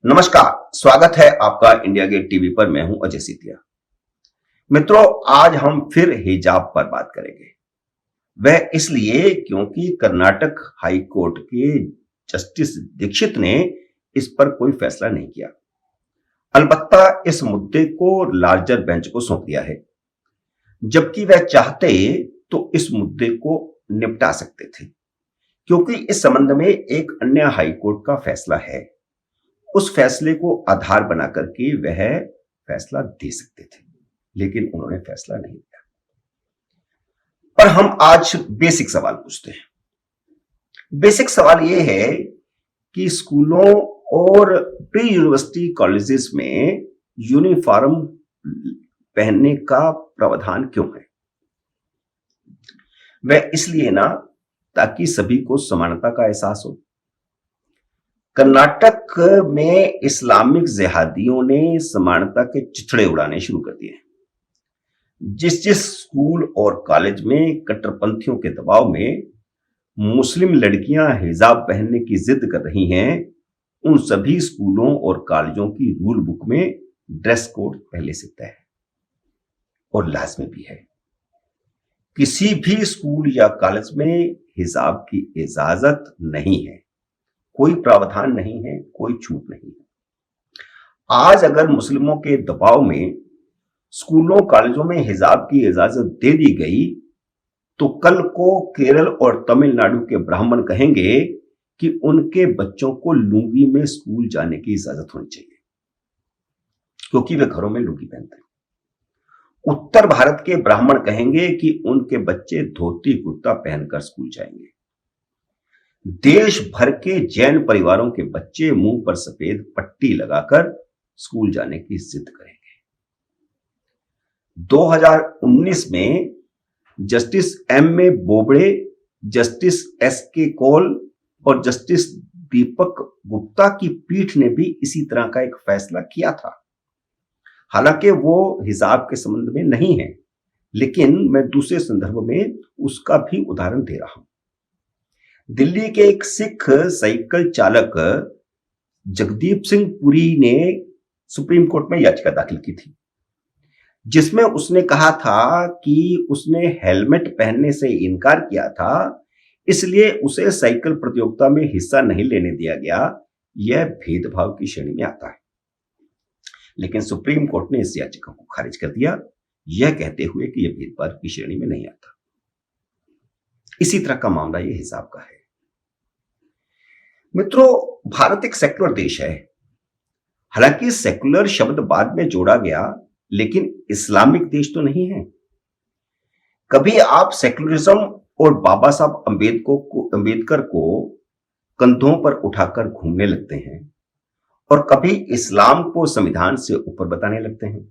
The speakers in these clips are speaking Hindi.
नमस्कार, स्वागत है आपका इंडिया गेट टीवी पर। मैं हूं अजय सीतिया। मित्रों, आज हम फिर हिजाब पर बात करेंगे। वह इसलिए क्योंकि कर्नाटक हाई कोर्ट के जस्टिस दीक्षित ने इस पर कोई फैसला नहीं किया। अलबत्ता इस मुद्दे को लार्जर बेंच को सौंप दिया है, जबकि वह चाहते तो इस मुद्दे को निपटा सकते थे, क्योंकि इस संबंध में एक अन्य हाई कोर्ट का फैसला है। उस फैसले को आधार बना करके वह फैसला दे सकते थे, लेकिन उन्होंने फैसला नहीं दिया। पर हम आज बेसिक सवाल पूछते हैं। बेसिक सवाल यह है कि स्कूलों और प्री यूनिवर्सिटी कॉलेजेस में यूनिफॉर्म पहनने का प्रावधान क्यों है? वह इसलिए ना, ताकि सभी को समानता का एहसास हो। कर्नाटक में इस्लामिक जिहादियों ने समानता के चिथड़े उड़ाने शुरू कर दिए। जिस जिस स्कूल और कॉलेज में कट्टरपंथियों के दबाव में मुस्लिम लड़कियां हिजाब पहनने की जिद कर रही हैं, उन सभी स्कूलों और कॉलेजों की रूल बुक में ड्रेस कोड पहले से तय है और लाजमी भी है। किसी भी स्कूल या कॉलेज में हिजाब की इजाजत नहीं है, कोई प्रावधान नहीं है, कोई छूट नहीं है। आज अगर मुस्लिमों के दबाव में स्कूलों कॉलेजों में हिजाब की इजाजत दे दी गई, तो कल को केरल और तमिलनाडु के ब्राह्मण कहेंगे कि उनके बच्चों को लुंगी में स्कूल जाने की इजाजत होनी चाहिए, क्योंकि वे घरों में लुंगी पहनते हैं। उत्तर भारत के ब्राह्मण कहेंगे कि उनके बच्चे धोती कुर्ता पहनकर स्कूल जाएंगे। देश भर के जैन परिवारों के बच्चे मुंह पर सफेद पट्टी लगाकर स्कूल जाने की जिद करेंगे। 2019 में justice M A Bobde, justice S K Kaul और जस्टिस दीपक गुप्ता की पीठ ने भी इसी तरह का एक फैसला किया था। हालांकि वो हिजाब के संबंध में नहीं है, लेकिन मैं दूसरे संदर्भ में उसका भी उदाहरण दे रहा हूं। दिल्ली के एक सिख साइकिल चालक जगदीप सिंह पुरी ने सुप्रीम कोर्ट में याचिका दाखिल की थी, जिसमें उसने कहा था कि उसने हेलमेट पहनने से इनकार किया था, इसलिए उसे साइकिल प्रतियोगिता में हिस्सा नहीं लेने दिया गया। यह भेदभाव की श्रेणी में आता है। लेकिन सुप्रीम कोर्ट ने इस याचिका को खारिज कर दिया, यह कहते हुए कि यह भेदभाव की श्रेणी में नहीं आता। इसी तरह का मामला यह हिजाब का है। मित्रों, भारत एक सेक्युलर देश है। हालांकि सेक्युलर शब्द बाद में जोड़ा गया, लेकिन इस्लामिक देश तो नहीं है। कभी आप सेक्युलरिज्म और बाबा साहब अंबेडकर को कंधों पर उठाकर घूमने लगते हैं, और कभी इस्लाम को संविधान से ऊपर बताने लगते हैं।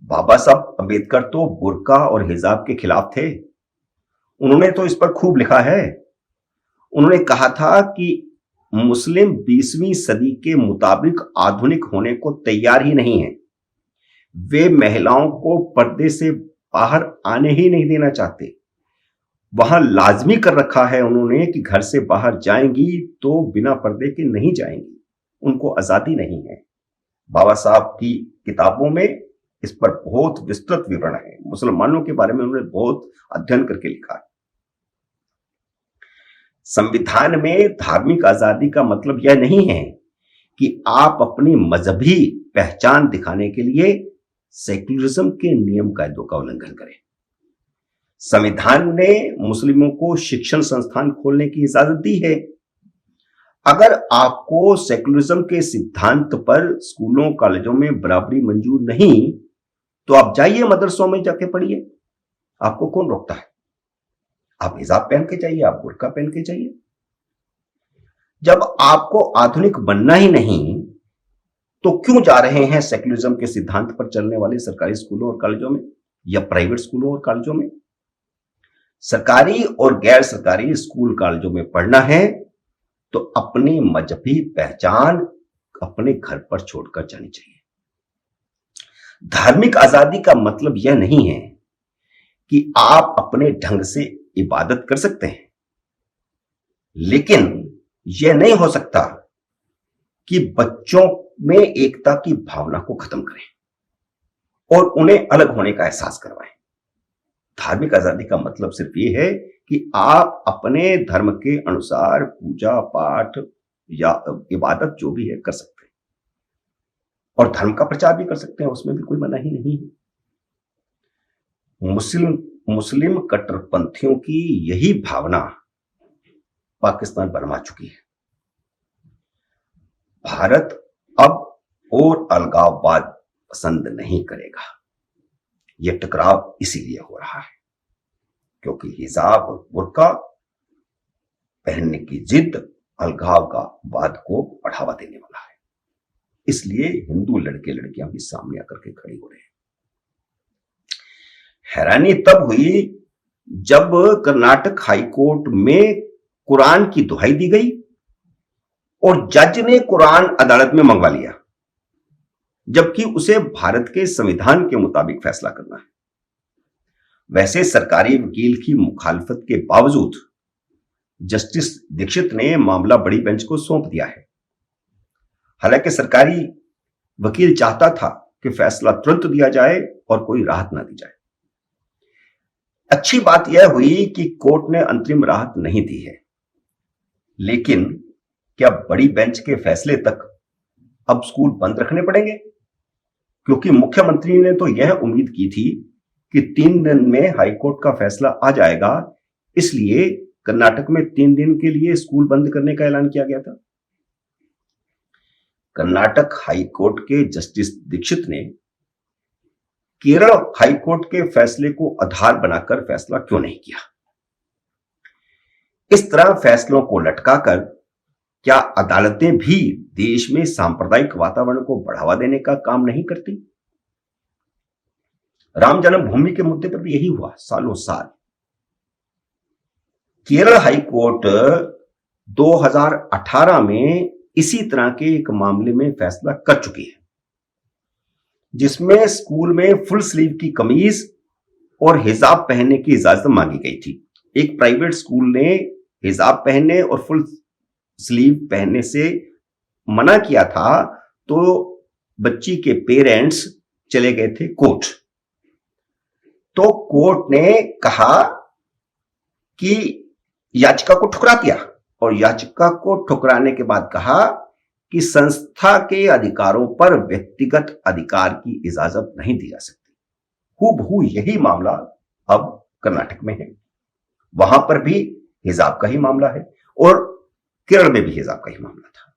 बाबा साहब अंबेडकर तो बुर्का और हिजाब के खिलाफ थे। उन्होंने तो इस पर खूब लिखा है। उन्होंने कहा था कि मुस्लिम 20वीं सदी के मुताबिक आधुनिक होने को तैयार ही नहीं है। वे महिलाओं को पर्दे से बाहर आने ही नहीं देना चाहते। वहां लाजमी कर रखा है उन्होंने कि घर से बाहर जाएंगी तो बिना पर्दे के नहीं जाएंगी, उनको आजादी नहीं है। बाबा साहब की किताबों में इस पर बहुत विस्तृत विवरण है। मुसलमानों के बारे में उन्होंने बहुत अध्ययन करके लिखा है। संविधान में धार्मिक आजादी का मतलब यह नहीं है कि आप अपनी मजहबी पहचान दिखाने के लिए सेक्युलरिज्म के नियम कायदों का उल्लंघन करें। संविधान ने मुस्लिमों को शिक्षण संस्थान खोलने की इजाजत दी है। अगर आपको सेक्युलरिज्म के सिद्धांत पर स्कूलों कॉलेजों में बराबरी मंजूर नहीं, तो आप जाइए मदरसों में जाके पढ़िए। आपको कौन रोकता है? आप हिजाब पहन के जाइए, आप बुर्का पहन के जाइए। जब आपको आधुनिक बनना ही नहीं, तो क्यों जा रहे हैं सेक्युलरिज्म के सिद्धांत पर चलने वाले सरकारी स्कूलों और कॉलेजों में या प्राइवेट स्कूलों और कॉलेजों में? सरकारी और गैर सरकारी स्कूल कॉलेजों में पढ़ना है तो अपनी मजहबी पहचान अपने घर पर छोड़कर जानी चाहिए। धार्मिक आजादी का मतलब यह नहीं है कि आप अपने ढंग से इबादत कर सकते हैं, लेकिन यह नहीं हो सकता कि बच्चों में एकता की भावना को खत्म करें और उन्हें अलग होने का एहसास करवाएं। धार्मिक आजादी का मतलब सिर्फ ये है कि आप अपने धर्म के अनुसार पूजा पाठ या इबादत जो भी है कर सकते हैं और धर्म का प्रचार भी कर सकते हैं, उसमें भी कोई मनाही नहीं है। मुस्लिम कट्टरपंथियों की यही भावना पाकिस्तान बरमा चुकी है। भारत अब और अलगाववाद पसंद नहीं करेगा। यह टकराव इसीलिए हो रहा है क्योंकि हिजाब और बुर्का पहनने की जिद अलगाववाद को बढ़ावा देने वाला है। इसलिए हिंदू लड़के लड़कियां भी सामने आकर के खड़ी हो रहे हैं। हैरानी तब हुई जब कर्नाटक हाईकोर्ट में कुरान की दुहाई दी गई और जज ने कुरान अदालत में मंगवा लिया, जबकि उसे भारत के संविधान के मुताबिक फैसला करना है। वैसे सरकारी वकील की मुखालफत के बावजूद जस्टिस दीक्षित ने मामला बड़ी बेंच को सौंप दिया है। हालांकि सरकारी वकील चाहता था कि फैसला तुरंत दिया जाए और कोई राहत ना दी जाए। अच्छी बात यह हुई कि कोर्ट ने अंतरिम राहत नहीं दी है, लेकिन क्या बड़ी बेंच के फैसले तक अब स्कूल बंद रखने पड़ेंगे? क्योंकि मुख्यमंत्री ने तो यह उम्मीद की थी कि 3 दिन में हाईकोर्ट का फैसला आ जाएगा, इसलिए कर्नाटक में 3 दिन के लिए स्कूल बंद करने का ऐलान किया गया था। कर्नाटक हाईकोर्ट के जस्टिस दीक्षित ने केरल हाईकोर्ट के फैसले को आधार बनाकर फैसला क्यों नहीं किया? इस तरह फैसलों को लटकाकर क्या अदालतें भी देश में सांप्रदायिक वातावरण को बढ़ावा देने का काम नहीं करती? राम जन्मभूमि के मुद्दे पर भी यही हुआ सालों साल। केरल हाईकोर्ट 2018 में इसी तरह के एक मामले में फैसला कर चुकी है, जिसमें स्कूल में फुल स्लीव की कमीज और हिजाब पहनने की इजाजत मांगी गई थी। एक प्राइवेट स्कूल ने हिजाब पहनने और फुल स्लीव पहनने से मना किया था, तो बच्ची के पेरेंट्स चले गए थे कोर्ट। तो कोर्ट ने कहा कि याचिका को ठुकरा दिया और याचिका को ठुकराने के बाद कहा कि संस्था के अधिकारों पर व्यक्तिगत अधिकार की इजाजत नहीं दी जा सकती। हूबहू यही मामला अब कर्नाटक में है। वहां पर भी हिजाब का ही मामला है और केरल में भी हिजाब का ही मामला था।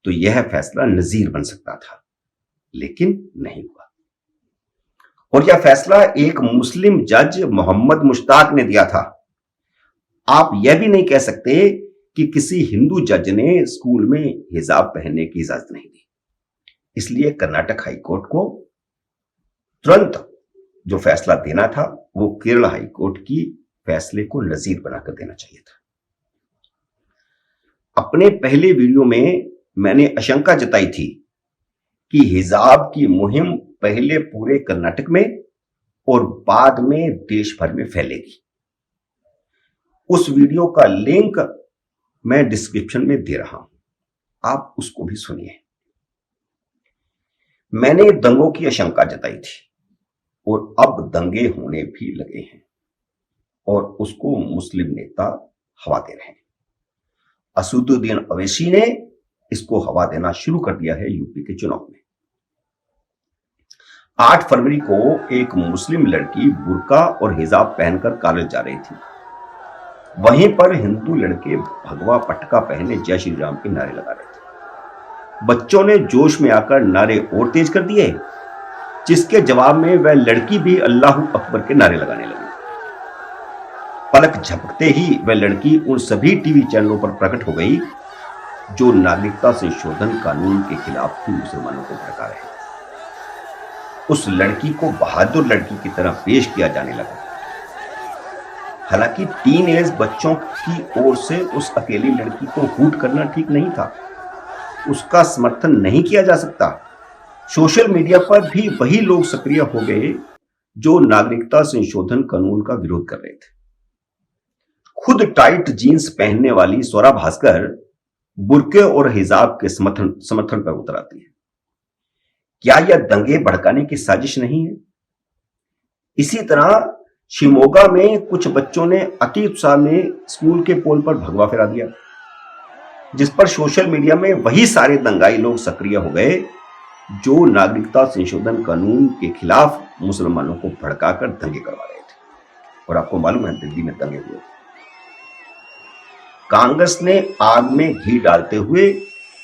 तो यह फैसला नजीर बन सकता था, लेकिन नहीं हुआ। और यह फैसला एक मुस्लिम जज मोहम्मद मुश्ताक ने दिया था। आप यह भी नहीं कह सकते कि किसी हिंदू जज ने स्कूल में हिजाब पहनने की इजाजत नहीं दी। इसलिए कर्नाटक हाईकोर्ट को तुरंत जो फैसला देना था वो केरल हाईकोर्ट की फैसले को नजीर बनाकर देना चाहिए था। अपने पहले वीडियो में मैंने आशंका जताई थी कि हिजाब की मुहिम पहले पूरे कर्नाटक में और बाद में देश भर में फैलेगी। उस वीडियो का लिंक मैं डिस्क्रिप्शन में दे रहा हूं, आप उसको भी सुनिए। मैंने दंगों की आशंका जताई थी और अब दंगे होने भी लगे हैं और उसको मुस्लिम नेता हवा दे रहे हैं। असदुद्दीन अवैसी ने इसको हवा देना शुरू कर दिया है यूपी के चुनाव में। 8 फरवरी को एक मुस्लिम लड़की बुर्का और हिजाब पहनकर कॉलेज जा रही थी। वहीं पर हिंदू लड़के भगवा पटका पहने जय श्री राम के नारे लगा रहे थे। बच्चों ने जोश में आकर नारे और तेज कर दिए, जिसके जवाब में वह लड़की भी अल्लाहू अकबर के नारे लगाने लगी। पलक झपकते ही वह लड़की उन सभी टीवी चैनलों पर प्रकट हो गई जो नागरिकता संशोधन कानून के खिलाफ ही मुसलमानों को भड़का रहे हैं। उस लड़की को बहादुर लड़की की तरह पेश किया जाने लगा। हालांकि टीन बच्चों की ओर से उस अकेली लड़की को हूट करना ठीक नहीं था, उसका समर्थन नहीं किया जा सकता। सोशल मीडिया पर भी वही लोग सक्रिय हो गए जो नागरिकता संशोधन कानून का विरोध कर रहे थे। खुद टाइट जीन्स पहनने वाली स्वरा भास्कर बुर्के और हिजाब के समर्थन समर्थन पर उतर आती है। क्या यह दंगे भड़काने की साजिश नहीं है? इसी तरह शिमोगा में कुछ बच्चों ने अति उत्साह में स्कूल के पोल पर भगवा फहरा दिया, जिस पर सोशल मीडिया में वही सारे दंगाई लोग सक्रिय हो गए जो नागरिकता संशोधन कानून के खिलाफ मुसलमानों को भड़काकर दंगे करवा रहे थे। और आपको मालूम है दिल्ली में दंगे हुए थे। कांग्रेस ने आग में घी डालते हुए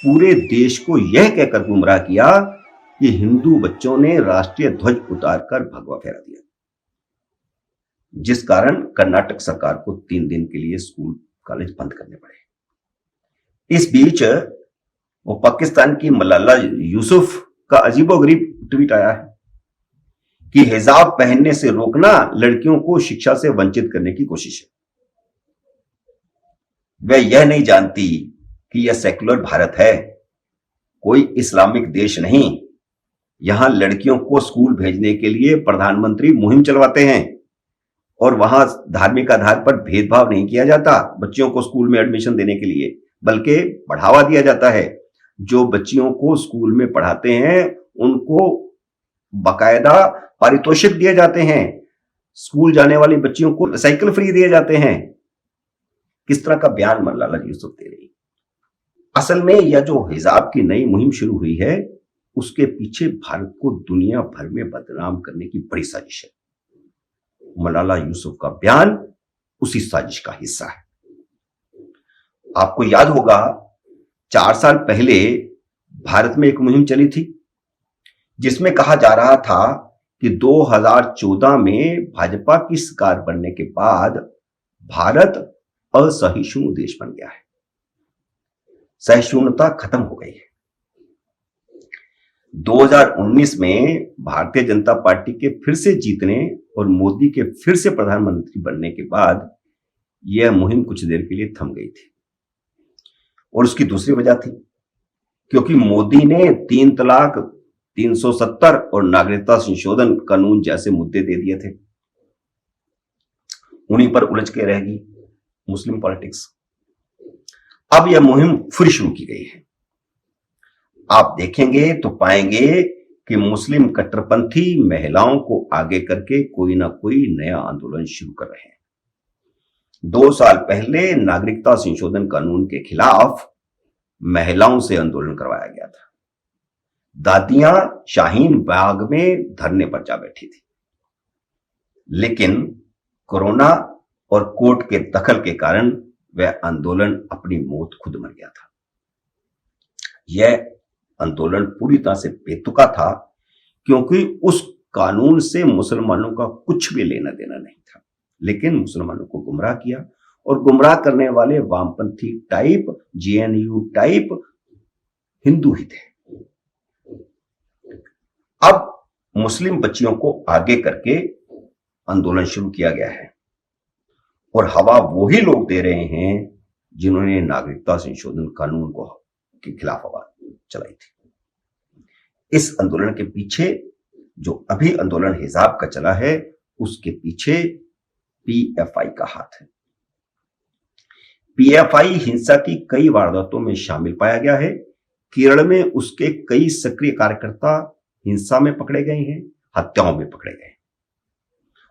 पूरे देश को यह कहकर गुमराह किया कि हिंदू बच्चों ने राष्ट्रीय ध्वज उतारकर भगवा फहरा दिया, जिस कारण कर्नाटक सरकार को 3 दिन के लिए स्कूल कॉलेज बंद करने पड़े। इस बीच वो पाकिस्तान की मलाला यूसुफ का अजीबोगरीब ट्वीट आया है कि हिजाब पहनने से रोकना लड़कियों को शिक्षा से वंचित करने की कोशिश है। वह यह नहीं जानती कि यह सेक्युलर भारत है, कोई इस्लामिक देश नहीं। यहां लड़कियों को स्कूल भेजने के लिए प्रधानमंत्री मुहिम चलवाते हैं और वहां धार्मिक आधार पर भेदभाव नहीं किया जाता बच्चियों को स्कूल में एडमिशन देने के लिए, बल्कि बढ़ावा दिया जाता है। जो बच्चियों को स्कूल में पढ़ाते हैं उनको बाकायदा पारितोषिक दिए जाते हैं। स्कूल जाने वाली बच्चियों को साइकिल फ्री दिए जाते हैं। किस तरह का बयान मलाला यूसुफ दे रही। असल में यह जो हिजाब की नई मुहिम शुरू हुई है उसके पीछे भारत को दुनिया भर में बदनाम करने की बड़ी साजिश है। मलाला यूसुफ का बयान उसी साजिश का हिस्सा है। आपको याद होगा 4 साल पहले भारत में एक मुहिम चली थी जिसमें कहा जा रहा था कि 2014 में भाजपा की सरकार बनने के बाद भारत असहिष्णु देश बन गया है, सहिष्णुता खत्म हो गई है। 2019 में भारतीय जनता पार्टी के फिर से जीतने और मोदी के फिर से प्रधानमंत्री बनने के बाद यह मुहिम कुछ देर के लिए थम गई थी। और उसकी दूसरी वजह थी क्योंकि मोदी ने 3 तलाक, 370 और नागरिकता संशोधन कानून जैसे मुद्दे दे दिए थे। उन्हीं पर उलझ के रहेगी मुस्लिम पॉलिटिक्स। अब यह मुहिम फिर शुरू की गई है। आप देखेंगे तो पाएंगे कि मुस्लिम कट्टरपंथी महिलाओं को आगे करके कोई ना कोई नया आंदोलन शुरू कर रहे हैं। 2 साल पहले नागरिकता संशोधन कानून के खिलाफ महिलाओं से आंदोलन करवाया गया था। दादियां शाहीन बाग में धरने पर जा बैठी थी, लेकिन कोरोना और कोर्ट के दखल के कारण वह आंदोलन अपनी मौत खुद मर गया था। यह आंदोलन पूरी तरह से बेतुका था क्योंकि उस कानून से मुसलमानों का कुछ भी लेना देना नहीं था, लेकिन मुसलमानों को गुमराह किया और गुमराह करने वाले वामपंथी टाइप, जेएनयू टाइप हिंदू ही थे। अब मुस्लिम बच्चियों को आगे करके आंदोलन शुरू किया गया है और हवा वही लोग दे रहे हैं जिन्होंने नागरिकता संशोधन कानून को के खिलाफ आवाज चलाई थी। इस आंदोलन के पीछे जो अभी आंदोलन हिजाब का चला है उसके पीछे पीएफआई का हाथ है। पीएफआई हिंसा की कई वारदातों में शामिल पाया गया है। केरल में उसके कई सक्रिय कार्यकर्ता हिंसा में पकड़े गए हैं, हत्याओं में पकड़े गए हैं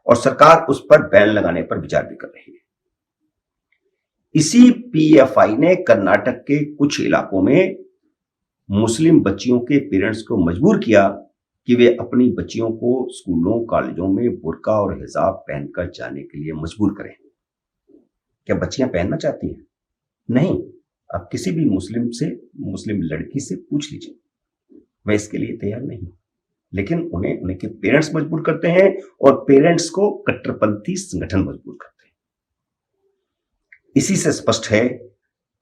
और सरकार उस पर बैन लगाने पर विचार भी कर रही है। इसी पीएफआई ने कर्नाटक के कुछ इलाकों में मुस्लिम बच्चियों के पेरेंट्स को मजबूर किया कि वे अपनी बच्चियों को स्कूलों कॉलेजों में बुर्का और हिजाब पहनकर जाने के लिए मजबूर करें। क्या बच्चियां पहनना चाहती हैं? नहीं। आप किसी भी मुस्लिम लड़की से पूछ लीजिए, वह इसके लिए तैयार नहीं, लेकिन उनके पेरेंट्स मजबूर करते हैं और पेरेंट्स को कट्टरपंथी संगठन मजबूर करते हैं। इसी से स्पष्ट है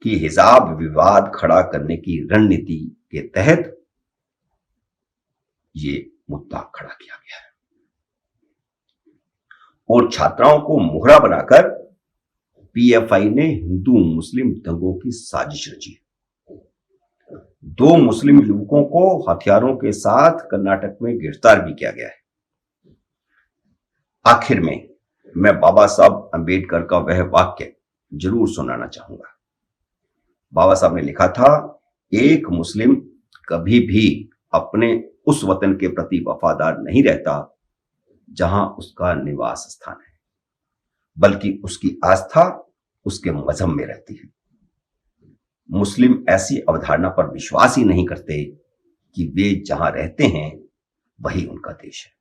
कि हिजाब विवाद खड़ा करने की रणनीति के तहत ये मुद्दा खड़ा किया गया है और छात्राओं को मोहरा बनाकर पीएफआई ने हिंदू मुस्लिम दंगों की साजिश रची। 2 मुस्लिम युवकों को हथियारों के साथ कर्नाटक में गिरफ्तार भी किया गया है। आखिर में मैं बाबा साहब अंबेडकर का वह वाक्य जरूर सुनाना चाहूंगा। बाबा साहब ने लिखा था, एक मुस्लिम कभी भी अपने उस वतन के प्रति वफादार नहीं रहता जहां उसका निवास स्थान है, बल्कि उसकी आस्था उसके मजहब में रहती है। मुस्लिम ऐसी अवधारणा पर विश्वास ही नहीं करते कि वे जहां रहते हैं वही उनका देश है।